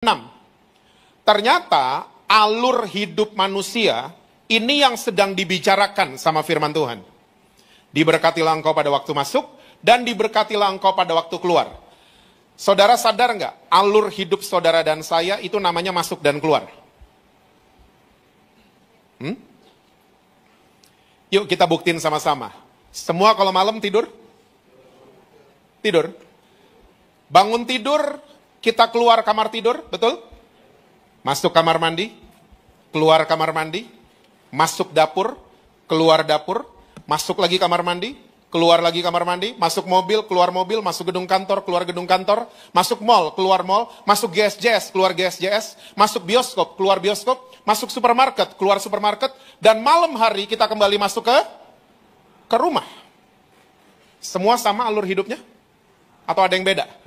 6. Ternyata alur hidup manusia ini yang sedang dibicarakan sama firman Tuhan. Diberkatilah engkau pada waktu masuk dan diberkatilah engkau pada waktu keluar. Saudara sadar nggak? Alur hidup saudara dan saya itu namanya masuk dan keluar. Yuk kita buktiin sama-sama. Semua kalau malam tidur? Tidur. Bangun tidur, kita keluar kamar tidur, betul? Masuk kamar mandi, keluar kamar mandi, masuk dapur, keluar dapur, masuk lagi kamar mandi, keluar lagi kamar mandi, masuk mobil, keluar mobil, masuk gedung kantor, keluar gedung kantor, masuk mall, keluar mall, masuk GSJS, keluar GSJS, masuk bioskop, keluar bioskop, masuk supermarket, keluar supermarket, dan malam hari kita kembali masuk ke rumah. Semua sama alur hidupnya? Atau ada yang beda?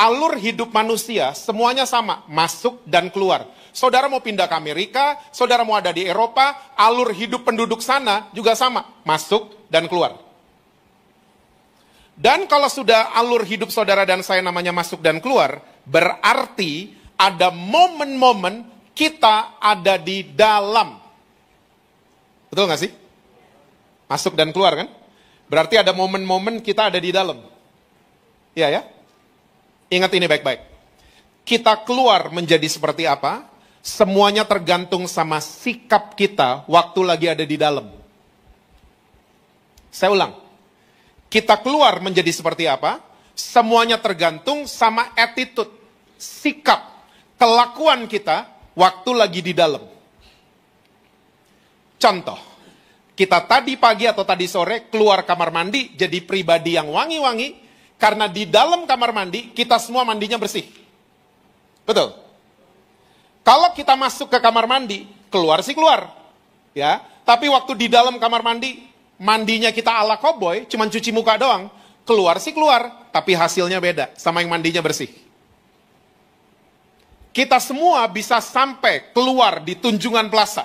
Alur hidup manusia semuanya sama, masuk dan keluar. Saudara mau pindah ke Amerika, saudara mau ada di Eropa, alur hidup penduduk sana juga sama, masuk dan keluar. Dan kalau sudah alur hidup saudara dan saya namanya masuk dan keluar, berarti ada momen-momen kita ada di dalam. Betul nggak sih? Masuk dan keluar kan? Berarti ada momen-momen kita ada di dalam. Iya ya? Ingat ini baik-baik. Kita keluar menjadi seperti apa, semuanya tergantung sama sikap kita waktu lagi ada di dalam. Saya ulang. Kita keluar menjadi seperti apa, semuanya tergantung sama attitude, sikap, kelakuan kita waktu lagi di dalam. Contoh, kita tadi pagi atau tadi sore keluar kamar mandi jadi pribadi yang wangi-wangi, karena di dalam kamar mandi, kita semua mandinya bersih. Betul? Kalau kita masuk ke kamar mandi, keluar sih keluar. Ya, tapi waktu di dalam kamar mandi, mandinya kita ala koboi, cuman cuci muka doang. Keluar sih keluar, tapi hasilnya beda sama yang mandinya bersih. Kita semua bisa sampai keluar di Tunjungan Plaza,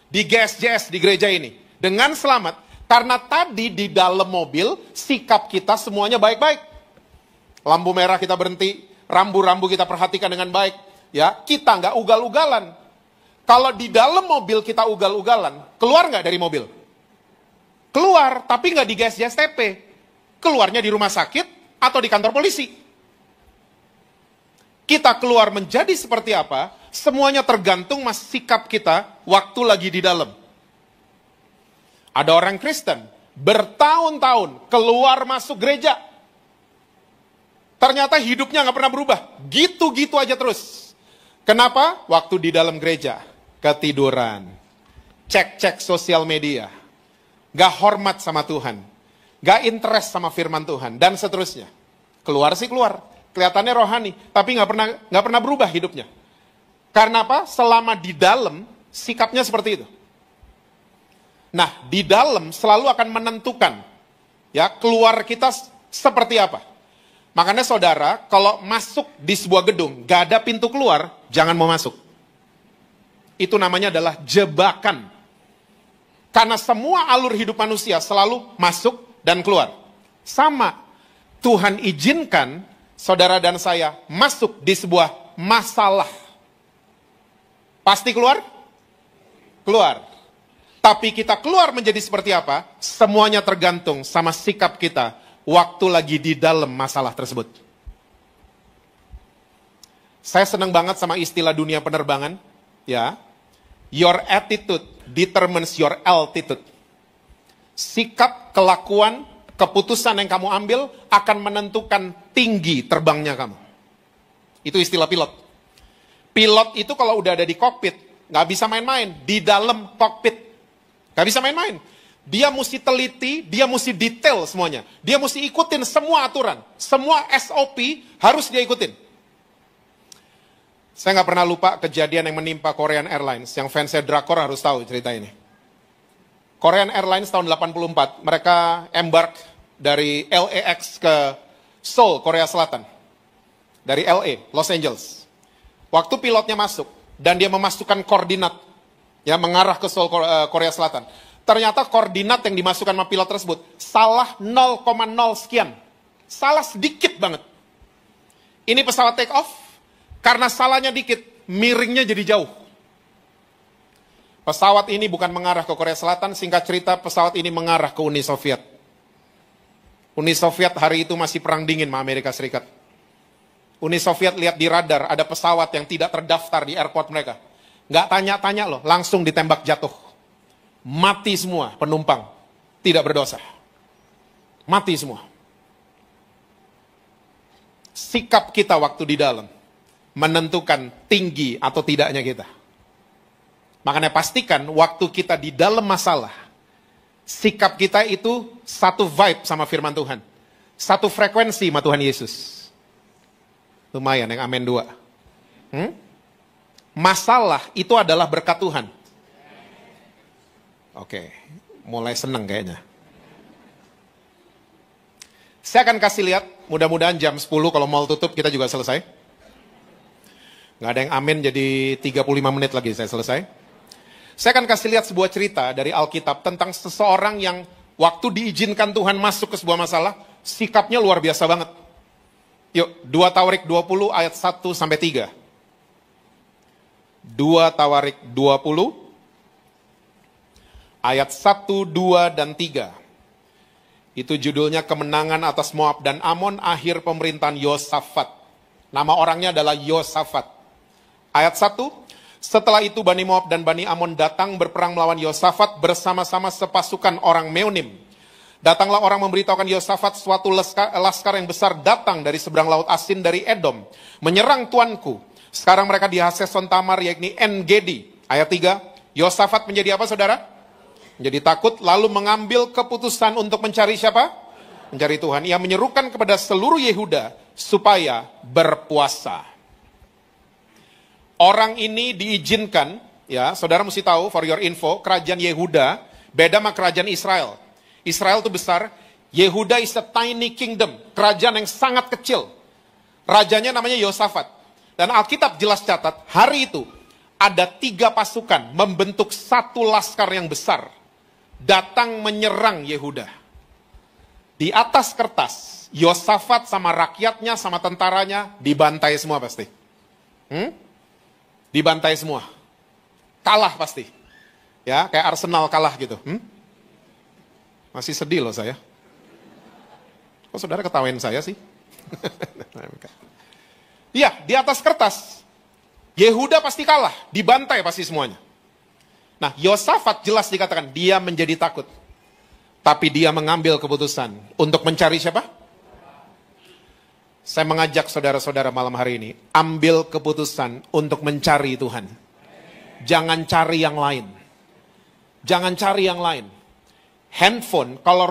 di GSJS, di gereja ini, dengan selamat. Karena tadi di dalam mobil, sikap kita semuanya baik-baik. Lampu merah kita berhenti, rambu-rambu kita perhatikan dengan baik. Ya, kita nggak ugal-ugalan. Kalau di dalam mobil kita ugal-ugalan, keluar nggak dari mobil? Keluar, tapi nggak di GSJSTP. Keluarnya di rumah sakit atau di kantor polisi. Kita keluar menjadi seperti apa, semuanya tergantung mas sikap kita waktu lagi di dalam. Ada orang Kristen, bertahun-tahun keluar masuk gereja. Ternyata hidupnya nggak pernah berubah. Gitu-gitu aja terus. Kenapa? Waktu di dalam gereja, ketiduran. Cek-cek sosial media. Nggak hormat sama Tuhan. Nggak interest sama firman Tuhan. Dan seterusnya. Keluar sih keluar. Kelihatannya rohani. Tapi nggak pernah berubah hidupnya. Karena apa? Selama di dalam, sikapnya seperti itu. Nah, di dalam selalu akan menentukan. Ya, keluar kita seperti apa. Makanya saudara, kalau masuk di sebuah gedung, gak ada pintu keluar, jangan mau masuk. Itu namanya adalah jebakan. Karena semua alur hidup manusia selalu masuk dan keluar. Sama, Tuhan izinkan saudara dan saya masuk di sebuah masalah. Pasti keluar? Keluar. Tapi kita keluar menjadi seperti apa? Semuanya tergantung sama sikap kita waktu lagi di dalam masalah tersebut. Saya senang banget sama istilah dunia penerbangan, ya. Your attitude determines your altitude. Sikap, kelakuan, keputusan yang kamu ambil akan menentukan tinggi terbangnya kamu. Itu istilah pilot. Pilot itu kalau udah ada di kokpit, nggak bisa main-main. Di dalam kokpit, nggak bisa main-main. Dia mesti teliti, dia mesti detail semuanya. Dia mesti ikutin semua aturan. Semua SOP harus dia ikutin. Saya nggak pernah lupa kejadian yang menimpa Korean Airlines. Yang fansnya drakor harus tahu cerita ini. Korean Airlines tahun 84, mereka embark dari LAX ke Seoul, Korea Selatan. Dari LA, Los Angeles. Waktu pilotnya masuk, dan dia memasukkan koordinat, ya mengarah ke Seoul, Korea Selatan. Ternyata koordinat yang dimasukkan sama pilot tersebut salah 0,0 sekian. Salah sedikit banget. Ini pesawat take off, Karena salahnya dikit, miringnya jadi jauh. Pesawat ini bukan mengarah ke Korea Selatan, singkat cerita pesawat ini mengarah ke Uni Soviet. Uni Soviet hari itu masih perang dingin sama Amerika Serikat. Uni Soviet lihat di radar ada pesawat yang tidak terdaftar di airport mereka. Nggak tanya-tanya loh, langsung ditembak jatuh. Mati semua penumpang, tidak berdosa. Mati semua. Sikap kita waktu di dalam menentukan tinggi atau tidaknya kita. Makanya pastikan waktu kita di dalam masalah, sikap kita itu satu vibe sama firman Tuhan. Satu frekuensi sama Tuhan Yesus. Lumayan yang amin 2. Masalah itu adalah berkat Tuhan. Oke, mulai seneng kayaknya. Saya akan kasih lihat, mudah-mudahan jam 10 kalau mall tutup kita juga selesai. Nggak ada yang amin, jadi 35 menit lagi saya selesai. Saya akan kasih lihat sebuah cerita dari Alkitab tentang seseorang yang waktu diizinkan Tuhan masuk ke sebuah masalah, sikapnya luar biasa banget. Yuk, 2 Tawarik 20 ayat 1 sampai 3. 2 Tawarik 20 ayat 1, 2, dan 3. Itu judulnya kemenangan atas Moab dan Amon, akhir pemerintahan Yosafat. Nama orangnya adalah Yosafat. Ayat 1, setelah itu Bani Moab dan Bani Amon datang berperang melawan Yosafat bersama-sama sepasukan orang Meonim. Datanglah orang memberitahukan Yosafat suatu laskar yang besar datang dari seberang laut Asin dari Edom. Menyerang tuanku. Sekarang mereka di Haseson Tamar yakni En-Gedi. Ayat 3, Yosafat menjadi apa saudara? Menjadi takut lalu mengambil keputusan untuk mencari siapa? Mencari Tuhan. Ia menyerukan kepada seluruh Yehuda supaya berpuasa. Orang ini diizinkan, ya, saudara mesti tahu, for your info, kerajaan Yehuda beda sama kerajaan Israel. Israel itu besar, Yehuda is a tiny kingdom, kerajaan yang sangat kecil. Rajanya namanya Yosafat. Dan Alkitab jelas catat, hari itu ada 3 pasukan membentuk satu laskar yang besar, datang menyerang Yehuda. Di atas kertas, Yosafat sama rakyatnya, sama tentaranya, dibantai semua pasti. Dibantai semua. Kalah pasti. Ya, kayak Arsenal kalah gitu. Masih sedih loh saya. Kok saudara ketawain saya sih? Iya, di atas kertas. Yehuda pasti kalah, dibantai pasti semuanya. Nah, Yosafat jelas dikatakan, dia menjadi takut. Tapi dia mengambil keputusan untuk mencari siapa? Saya mengajak saudara-saudara malam hari ini, ambil keputusan untuk mencari Tuhan. Jangan cari yang lain. Jangan cari yang lain. Handphone, kalau